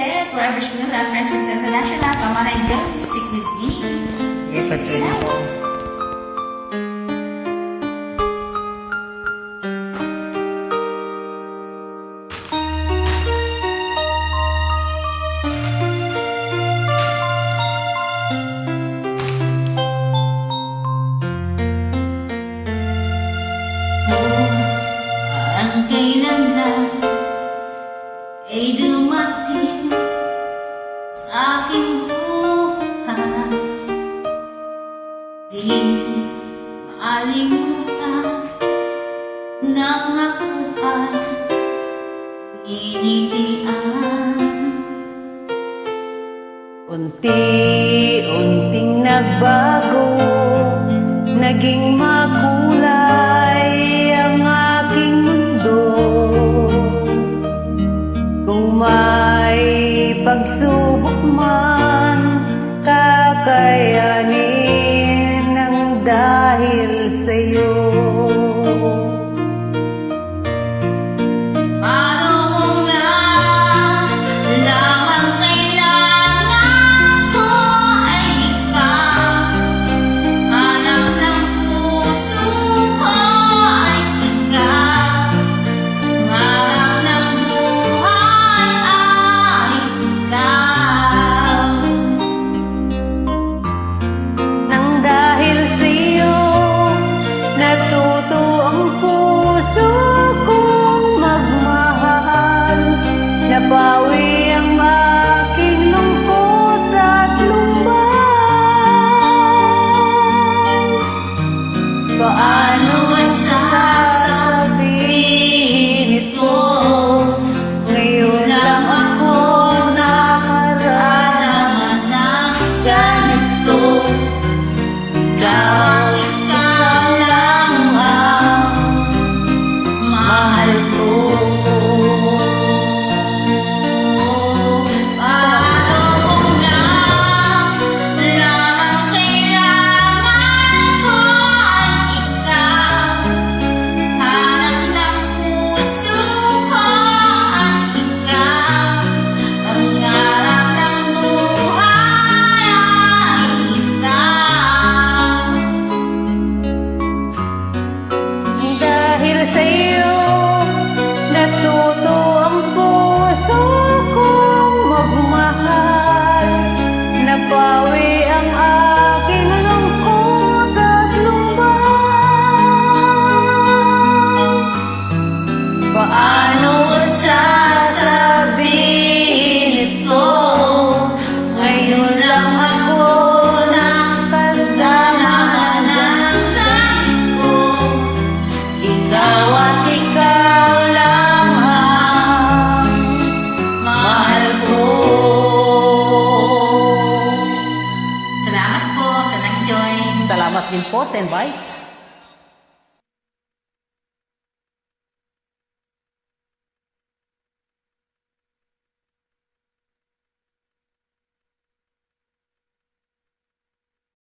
say forever single and present international. Come on, enjoy music with me. Ipatuloy na po. Ang kailan na ay dumating sa aking buhay, di maalimutan nang ako ay ninitian. Unti-unting nagbago, naging makulay ang aking mundo. Kung may pagsubok man, kakayanin ng dahil sa'yo. Nabawi ang aking lungkot at lumbay. Paano masasabihin ito? Ngayon lang ako nakaranaman ng ganito. Dapat ikaw lang ang mahal ko. Nabawi ang aking lungkot at lumbay. Paano sasabihin ito? Ngayon lang ako nakaganahan ng langit ko. Ikaw at ikaw lang ang mahal ko. Salamat po sa nag-join. Salamat din po, Senpai.